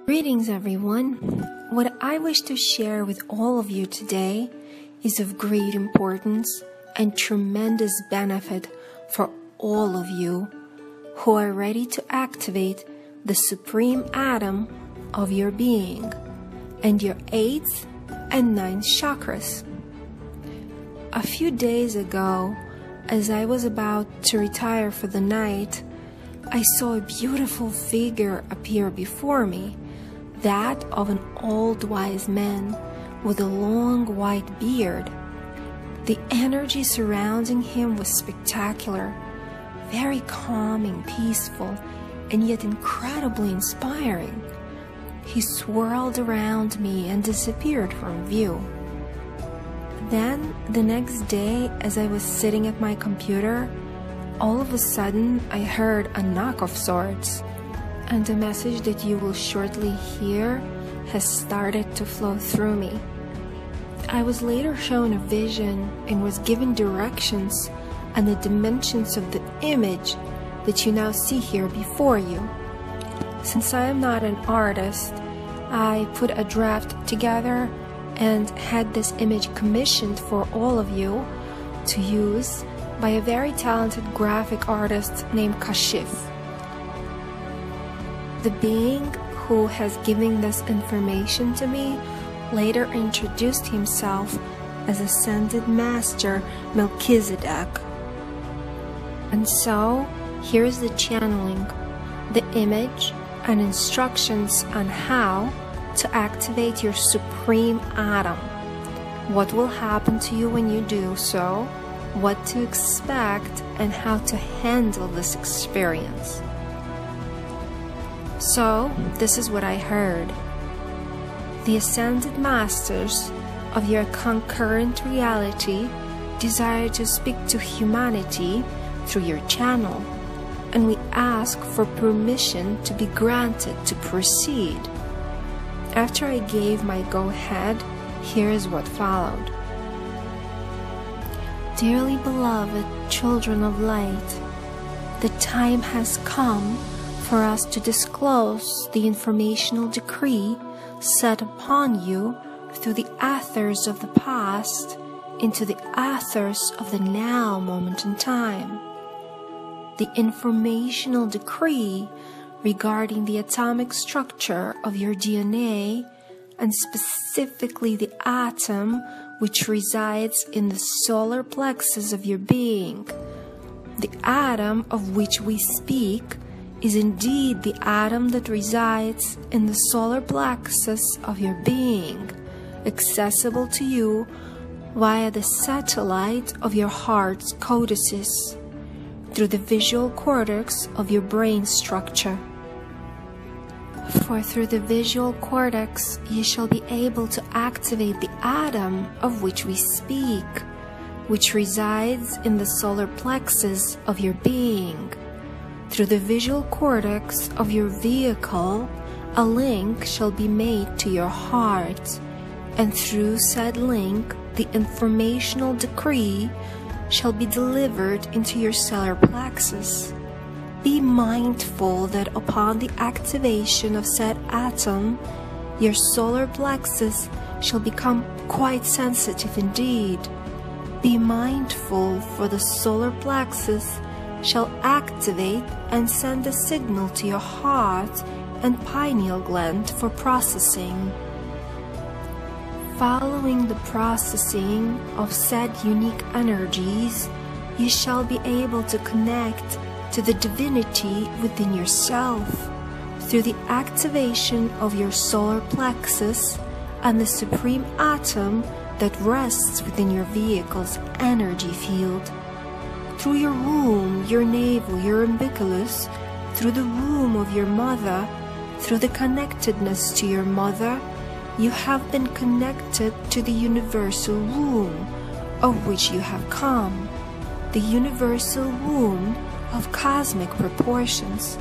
Greetings everyone. What I wish to share with all of you today is of great importance and tremendous benefit for all of you who are ready to activate the supreme atom of your being and your 8th and 9th chakras. A few days ago, as I was about to retire for the night, I saw a beautiful figure appear before me, that of an old wise man with a long white beard. The energy surrounding him was spectacular, very calming, peaceful, and yet incredibly inspiring. He swirled around me and disappeared from view. Then, the next day, as I was sitting at my computer, all of a sudden I heard a knock of sorts, and a message that you will shortly hear has started to flow through me. I was later shown a vision and was given directions and the dimensions of the image that you now see here before you. Since I am not an artist, I put a draft together and had this image commissioned for all of you to use by a very talented graphic artist named Kashif. The being who has given this information to me later introduced himself as Ascended Master Melchizedek. And so, here's the channeling, the image, and instructions on how to activate your supreme atom. What will happen to you when you do so, what to expect, and how to handle this experience. So, this is what I heard. The Ascended Masters of your concurrent reality desire to speak to humanity through your channel, and we ask for permission to be granted to proceed. After I gave my go-ahead, here is what followed. Dearly beloved children of light, the time has come for us to disclose the informational decree set upon you through the ethers of the past into the ethers of the now moment in time. The informational decree regarding the atomic structure of your DNA, and specifically the atom which resides in the solar plexus of your being. The atom of which we speak is indeed the atom that resides in the solar plexus of your being, accessible to you via the satellite of your heart's codices, through the visual cortex of your brain structure. For through the visual cortex you shall be able to activate the atom of which we speak, which resides in the solar plexus of your being. Through the visual cortex of your vehicle, a link shall be made to your heart, and through said link, the informational decree shall be delivered into your solar plexus. Be mindful that upon the activation of said atom, your solar plexus shall become quite sensitive indeed. Be mindful, for the solar plexus shall activate and send a signal to your heart and pineal gland for processing. Following the processing of said unique energies, you shall be able to connect to the divinity within yourself through the activation of your solar plexus and the supreme atom that rests within your vehicle's energy field. Through your womb, your navel, your umbilicus, through the womb of your mother, through the connectedness to your mother, you have been connected to the universal womb of which you have come, the universal womb of cosmic proportions.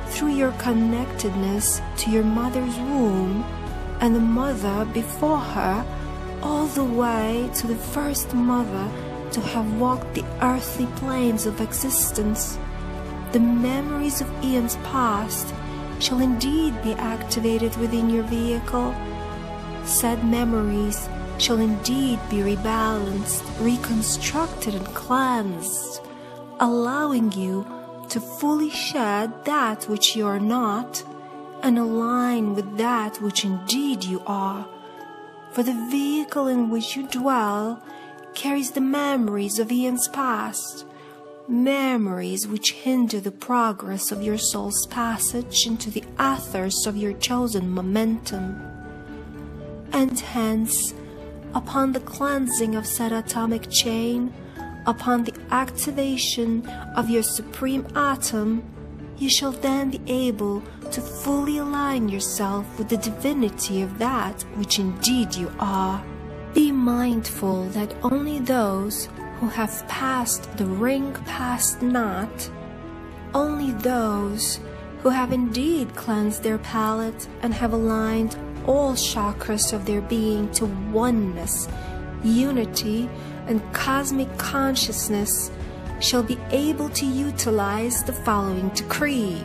Through your connectedness to your mother's womb and the mother before her, all the way to the first mother to have walked the earthly planes of existence, the memories of eons past shall indeed be activated within your vehicle. Said memories shall indeed be rebalanced, reconstructed, and cleansed, allowing you to fully shed that which you are not and align with that which indeed you are. For the vehicle in which you dwell carries the memories of eons past, memories which hinder the progress of your soul's passage into the ethers of your chosen momentum. And hence, upon the cleansing of said atomic chain, upon the activation of your supreme atom, you shall then be able to fully align yourself with the divinity of that which indeed you are. Be mindful that only those who have passed the ring past not, only those who have indeed cleansed their palate and have aligned all chakras of their being to oneness, unity, and cosmic consciousness shall be able to utilize the following decree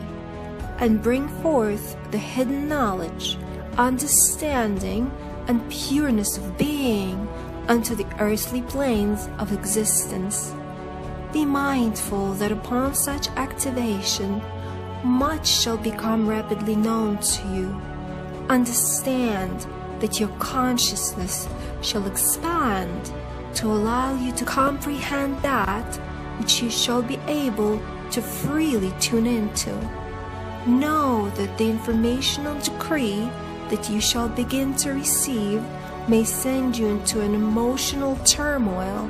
and bring forth the hidden knowledge, understanding, and pureness of being unto the earthly planes of existence. Be mindful that upon such activation, much shall become rapidly known to you. Understand that your consciousness shall expand to allow you to comprehend that which you shall be able to freely tune into. Know that the informational decree that you shall begin to receive may send you into an emotional turmoil,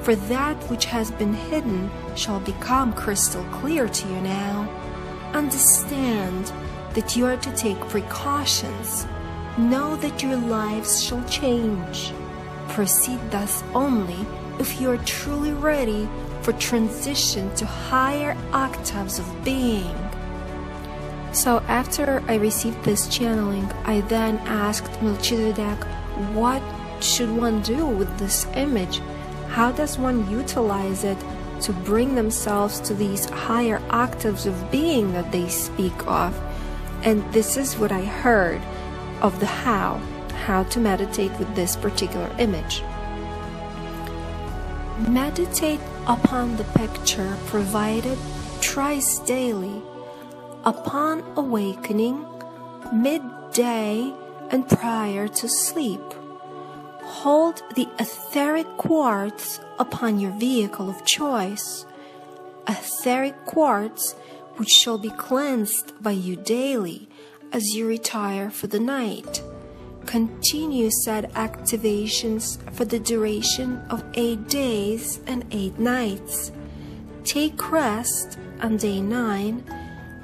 for that which has been hidden shall become crystal clear to you now. Understand that you are to take precautions. Know that your lives shall change. Proceed thus only if you are truly ready for transition to higher octaves of being. So after I received this channeling, I then asked Melchizedek, what should one do with this image? How does one utilize it to bring themselves to these higher octaves of being that they speak of? And this is what I heard of the how to meditate with this particular image. Meditate upon the picture provided thrice daily, upon awakening, midday, and prior to sleep. Hold the etheric quartz upon your vehicle of choice, etheric quartz which shall be cleansed by you daily as you retire for the night. Continue said activations for the duration of 8 days and 8 nights. Take rest on day 9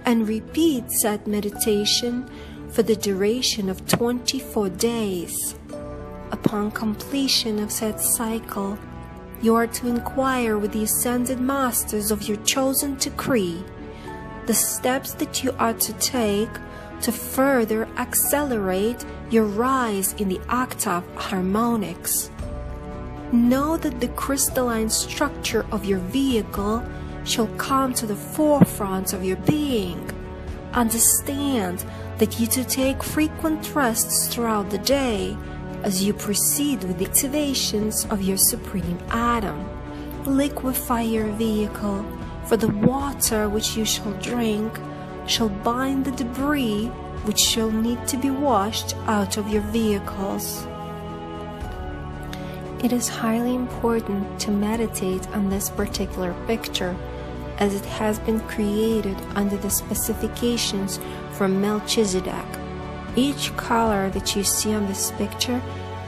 and repeat said meditation for the duration of 24 days. Upon completion of said cycle, you are to inquire with the ascended masters of your chosen decree the steps that you are to take to further accelerate your rise in the octave harmonics. Know that the crystalline structure of your vehicle shall come to the forefront of your being. Understand that you to take frequent rests throughout the day as you proceed with the activations of your supreme atom. Liquefy your vehicle, for the water which you shall drink shall bind the debris which shall need to be washed out of your vehicles. It is highly important to meditate on this particular picture, as it has been created under the specifications from Melchizedek. Each color that you see on this picture,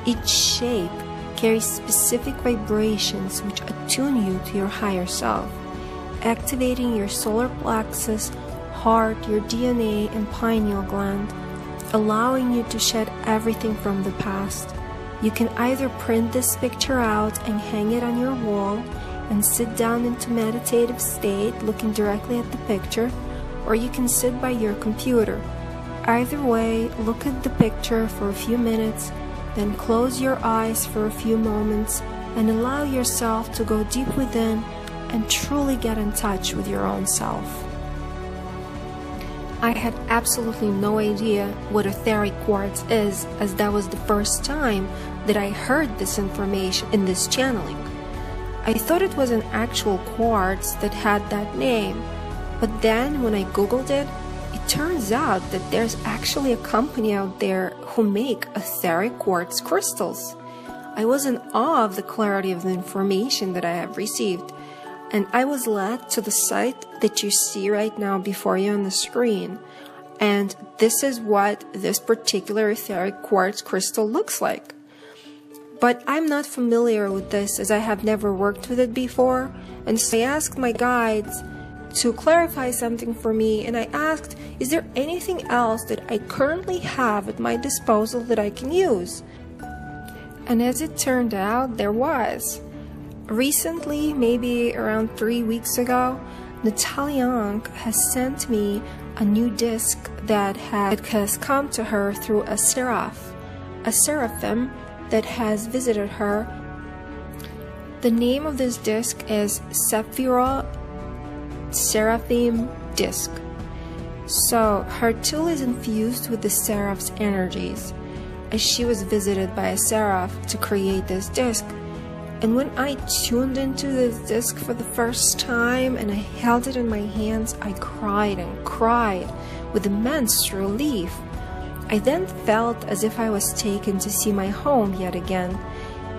each shape, carries specific vibrations which attune you to your higher self, activating your solar plexus, heart, your DNA, and pineal gland, allowing you to shed everything from the past. You can either print this picture out and hang it on your wall and sit down into meditative state looking directly at the picture, or you can sit by your computer. Either way, look at the picture for a few minutes, then close your eyes for a few moments and allow yourself to go deep within and truly get in touch with your own self. I had absolutely no idea what etheric quartz is, as that was the first time that I heard this information in this channeling. I thought it was an actual quartz that had that name, but then when I googled it, it turns out that there's actually a company out there who make etheric quartz crystals. I was in awe of the clarity of the information that I have received, and I was led to the site that you see right now before you on the screen. And this is what this particular etheric quartz crystal looks like. But I'm not familiar with this, as I have never worked with it before, and so I asked my guides to clarify something for me, and I asked, is there anything else that I currently have at my disposal that I can use? And as it turned out, there was. Recently, maybe around 3 weeks ago, Natalia has sent me a new disc that has come to her through a seraphim that has visited her. The name of this disc is Sephira Seraphim Disc. So her tool is infused with the seraph's energies, as she was visited by a seraph to create this disc. And when I tuned into this disc for the first time and I held it in my hands, I cried and cried with immense relief. I then felt as if I was taken to see my home yet again.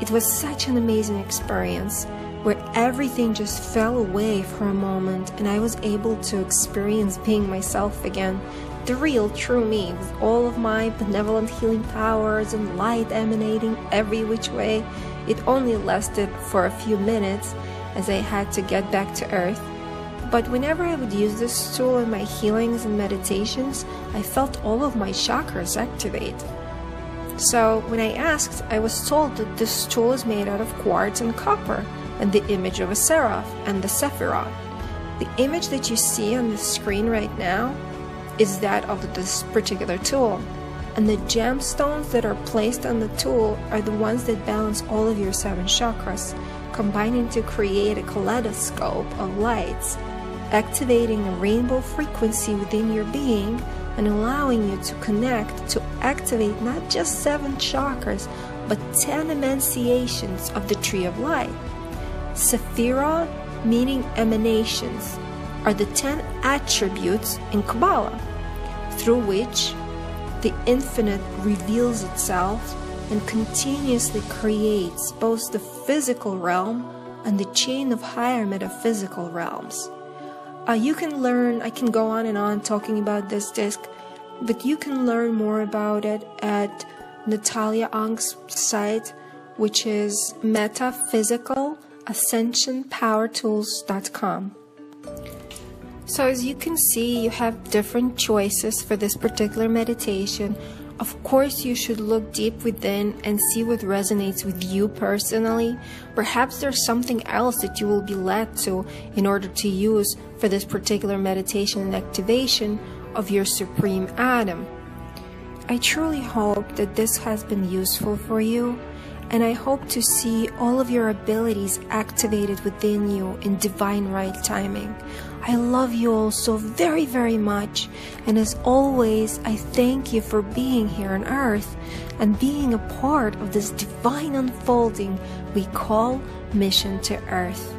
It was such an amazing experience, where everything just fell away for a moment and I was able to experience being myself again, the real true me, with all of my benevolent healing powers and light emanating every which way. It only lasted for a few minutes, as I had to get back to earth. But whenever I would use this tool in my healings and meditations, I felt all of my chakras activate. So when I asked, I was told that this tool is made out of quartz and copper, and the image of a seraph and the sephirah. The image that you see on the screen right now is that of this particular tool. And the gemstones that are placed on the tool are the ones that balance all of your 7 chakras, combining to create a kaleidoscope of lights, activating a rainbow frequency within your being and allowing you to connect to activate not just 7 chakras, but 10 enunciations of the Tree of Light. Sephira, meaning emanations, are the 10 attributes in Kabbalah, through which the infinite reveals itself and continuously creates both the physical realm and the chain of higher metaphysical realms. You can learn, I can go on and on talking about this disc, but you can learn more about it at Natalia Ang's site, which is metaphysicalalascensionpowertools.com. So as you can see, you have different choices for this particular meditation. Of course, you should look deep within and see what resonates with you personally. Perhaps there's something else that you will be led to in order to use for this particular meditation and activation of your Supreme Atom. I truly hope that this has been useful for you, and I hope to see all of your abilities activated within you in divine right timing. I love you all so very, very much, and as always, I thank you for being here on Earth and being a part of this divine unfolding we call Mission to Earth.